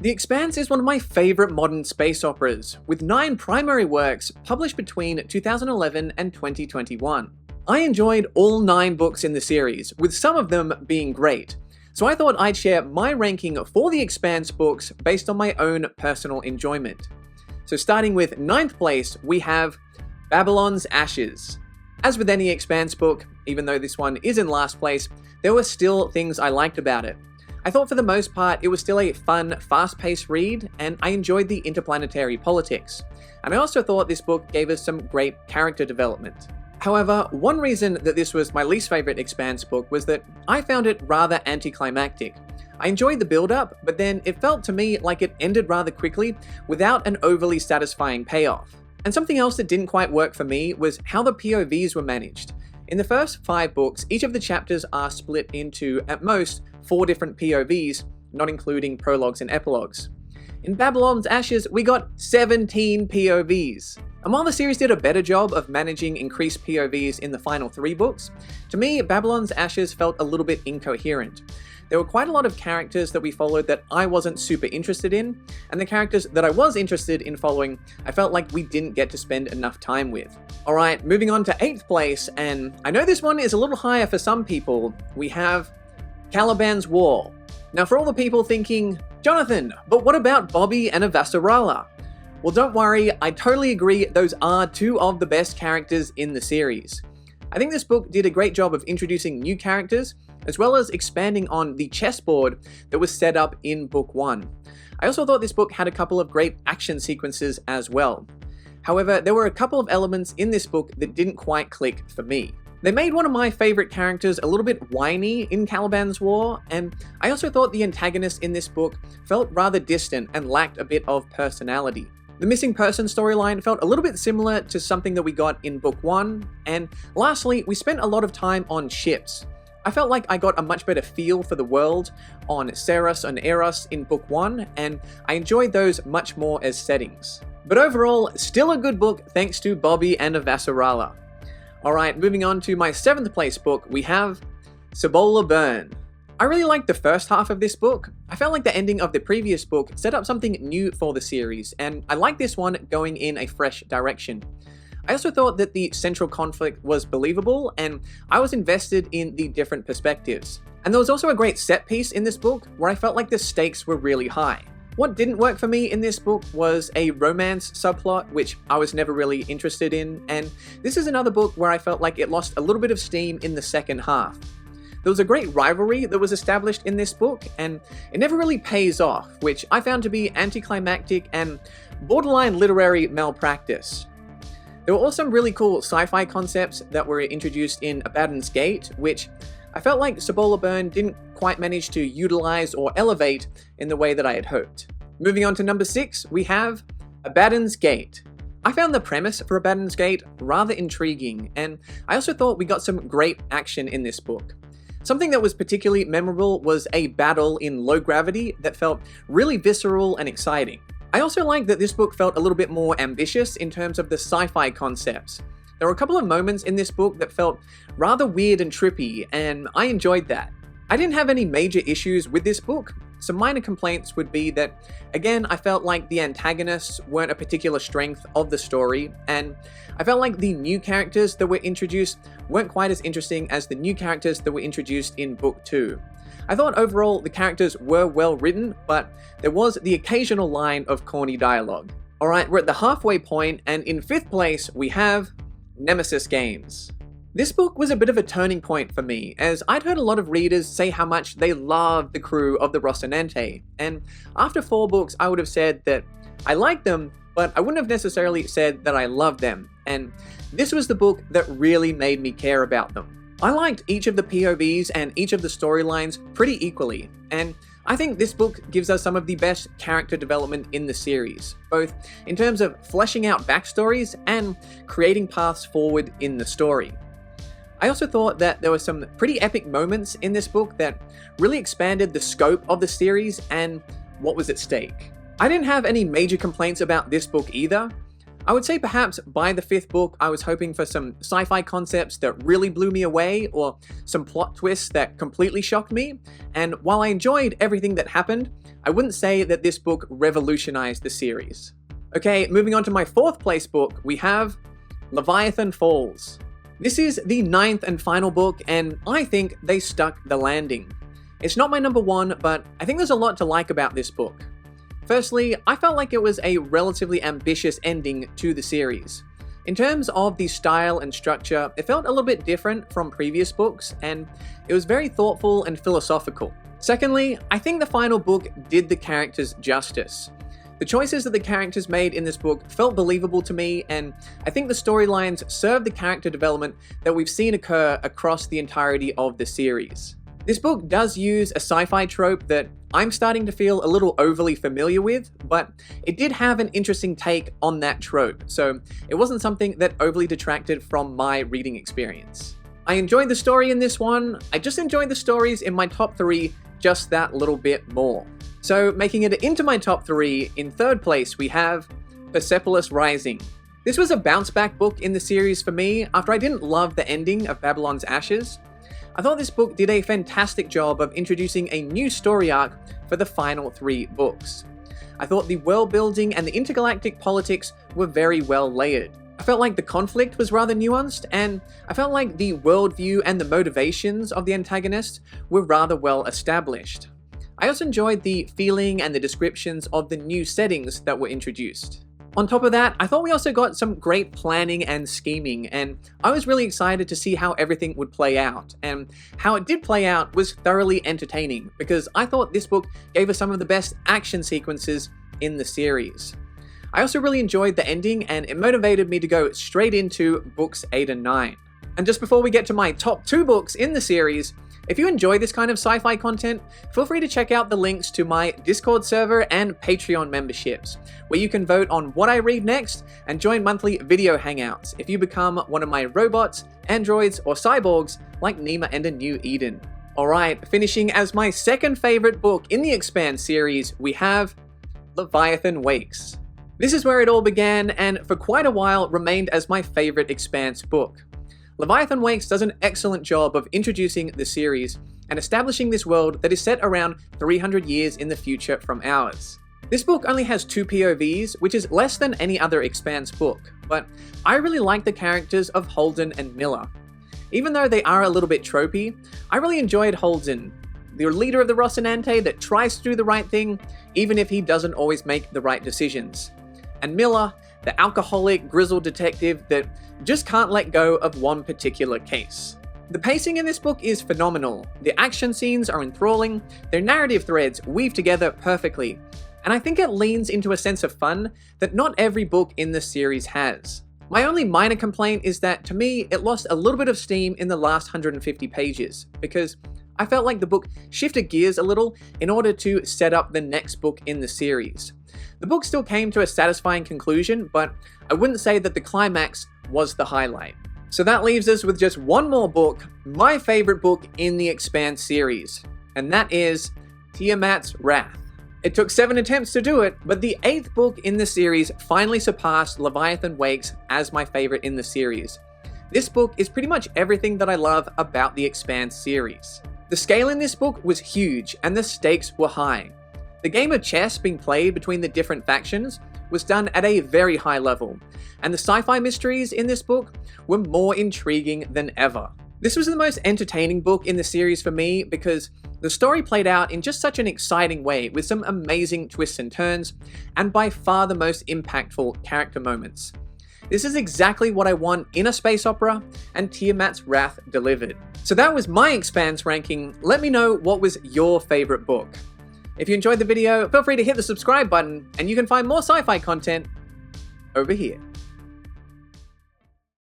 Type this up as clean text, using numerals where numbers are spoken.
The Expanse is one of my favourite modern space operas, with 9 primary works published between 2011 and 2021. I enjoyed all 9 books in the series, with some of them being great, so I thought I'd share my ranking for the Expanse books based on my own personal enjoyment. So starting with 9th place, we have Babylon's Ashes. As with any Expanse book, even though this one is in last place, there were still things I liked about it. I thought for the most part it was still a fun, fast-paced read, and I enjoyed the interplanetary politics. And I also thought this book gave us some great character development. However, one reason that this was my least favourite Expanse book was that I found it rather anticlimactic. I enjoyed the build-up, but then it felt to me like it ended rather quickly without an overly satisfying payoff. And something else that didn't quite work for me was how the POVs were managed. In the first 5 books, each of the chapters are split into, at most, 4 different POVs, not including prologues and epilogues. In Babylon's Ashes, we got 17 POVs. And while the series did a better job of managing increased POVs in the final 3 books, to me, Babylon's Ashes felt a little bit incoherent. There were quite a lot of characters that we followed that I wasn't super interested in, and the characters that I was interested in following, I felt like we didn't get to spend enough time with. Alright, moving on to 8th place, and I know this one is a little higher for some people, we have Caliban's War. Now for all the people thinking, Jonathan, but what about Bobby and Avasarala? Well, don't worry, I totally agree, those are 2 of the best characters in the series. I think this book did a great job of introducing new characters, as well as expanding on the chessboard that was set up in Book 1. I also thought this book had a couple of great action sequences as well. However, there were a couple of elements in this book that didn't quite click for me. They made one of my favourite characters a little bit whiny in Caliban's War, and I also thought the antagonist in this book felt rather distant and lacked a bit of personality. The missing person storyline felt a little bit similar to something that we got in Book 1, and lastly, we spent a lot of time on ships. I felt like I got a much better feel for the world on Ceres and Eros in Book 1, and I enjoyed those much more as settings. But overall, still a good book thanks to Bobby and Avasarala. Alright, moving on to my 7th place book, we have Cibola Burn. I really liked the first half of this book. I felt like the ending of the previous book set up something new for the series, and I like this one going in a fresh direction. I also thought that the central conflict was believable, and I was invested in the different perspectives. And there was also a great set piece in this book where I felt like the stakes were really high. What didn't work for me in this book was a romance subplot, which I was never really interested in, and this is another book where I felt like it lost a little bit of steam in the second half. There was a great rivalry that was established in this book, and it never really pays off, which I found to be anticlimactic and borderline literary malpractice. There were also some really cool sci-fi concepts that were introduced in Abaddon's Gate, which I felt like Cibola Burn didn't quite manage to utilize or elevate in the way that I had hoped. Moving on to number 6, we have Abaddon's Gate. I found the premise for Abaddon's Gate rather intriguing, and I also thought we got some great action in this book. Something that was particularly memorable was a battle in low gravity that felt really visceral and exciting. I also liked that this book felt a little bit more ambitious in terms of the sci-fi concepts. There were a couple of moments in this book that felt rather weird and trippy, and I enjoyed that. I didn't have any major issues with this book. Some minor complaints would be that, again, I felt like the antagonists weren't a particular strength of the story, and I felt like the new characters that were introduced weren't quite as interesting as the new characters that were introduced in Book 2. I thought overall the characters were well written, but there was the occasional line of corny dialogue. Alright, we're at the halfway point, and in 5th place we have Nemesis Games. This book was a bit of a turning point for me, as I'd heard a lot of readers say how much they loved the crew of the Rocinante, and after 4 books I would have said that I liked them, but I wouldn't have necessarily said that I loved them, and this was the book that really made me care about them. I liked each of the POVs and each of the storylines pretty equally, and I think this book gives us some of the best character development in the series, both in terms of fleshing out backstories and creating paths forward in the story. I also thought that there were some pretty epic moments in this book that really expanded the scope of the series and what was at stake. I didn't have any major complaints about this book either. I would say perhaps by the 5th book, I was hoping for some sci-fi concepts that really blew me away, or some plot twists that completely shocked me, and while I enjoyed everything that happened, I wouldn't say that this book revolutionized the series. Okay, moving on to my 4th place book, we have Leviathan Falls. This is the 9th and final book, and I think they stuck the landing. It's not my number 1, but I think there's a lot to like about this book. Firstly, I felt like it was a relatively ambitious ending to the series. In terms of the style and structure, it felt a little bit different from previous books, and it was very thoughtful and philosophical. Secondly, I think the final book did the characters justice. The choices that the characters made in this book felt believable to me, and I think the storylines served the character development that we've seen occur across the entirety of the series. This book does use a sci-fi trope that I'm starting to feel a little overly familiar with, but it did have an interesting take on that trope, so it wasn't something that overly detracted from my reading experience. I enjoyed the story in this one. I just enjoyed the stories in my top 3 just that little bit more. So making it into my top 3, in 3rd place we have Persepolis Rising. This was a bounce back book in the series for me after I didn't love the ending of Babylon's Ashes. I thought this book did a fantastic job of introducing a new story arc for the final 3 books. I thought the world building and the intergalactic politics were very well layered. I felt like the conflict was rather nuanced, and I felt like the worldview and the motivations of the antagonists were rather well established. I also enjoyed the feeling and the descriptions of the new settings that were introduced. On top of that, I thought we also got some great planning and scheming, and I was really excited to see how everything would play out, and how it did play out was thoroughly entertaining, because I thought this book gave us some of the best action sequences in the series. I also really enjoyed the ending, and it motivated me to go straight into books 8 and 9. And just before we get to my top 2 books in the series, if you enjoy this kind of sci-fi content, feel free to check out the links to my Discord server and Patreon memberships, where you can vote on what I read next and join monthly video hangouts if you become one of my robots, androids, or cyborgs like Nema and a New Eden. Alright, finishing as my 2nd favorite book in the Expanse series, we have Leviathan Wakes. This is where it all began, and for quite a while remained as my favorite Expanse book. Leviathan Wakes does an excellent job of introducing the series and establishing this world that is set around 300 years in the future from ours. This book only has 2 POVs, which is less than any other Expanse book, but I really like the characters of Holden and Miller. Even though they are a little bit tropey, I really enjoyed Holden, the leader of the Rocinante that tries to do the right thing, even if he doesn't always make the right decisions. And Miller, the alcoholic, grizzled detective that just can't let go of one particular case. The pacing in this book is phenomenal, the action scenes are enthralling, their narrative threads weave together perfectly, and I think it leans into a sense of fun that not every book in the series has. My only minor complaint is that, to me, it lost a little bit of steam in the last 150 pages, because I felt like the book shifted gears a little in order to set up the next book in the series. The book still came to a satisfying conclusion, but I wouldn't say that the climax was the highlight. So that leaves us with just one more book, my favorite book in the Expanse series, and that is Tiamat's Wrath. It took 7 attempts to do it, but the 8th book in the series finally surpassed Leviathan Wakes as my favorite in the series. This book is pretty much everything that I love about the Expanse series. The scale in this book was huge, and the stakes were high. The game of chess being played between the different factions was done at a very high level, and the sci-fi mysteries in this book were more intriguing than ever. This was the most entertaining book in the series for me because the story played out in just such an exciting way with some amazing twists and turns, and by far the most impactful character moments. This is exactly what I want in a space opera, and Tiamat's Wrath delivered. So that was my Expanse ranking. Let me know what was your favorite book. If you enjoyed the video, feel free to hit the subscribe button, and you can find more sci-fi content over here.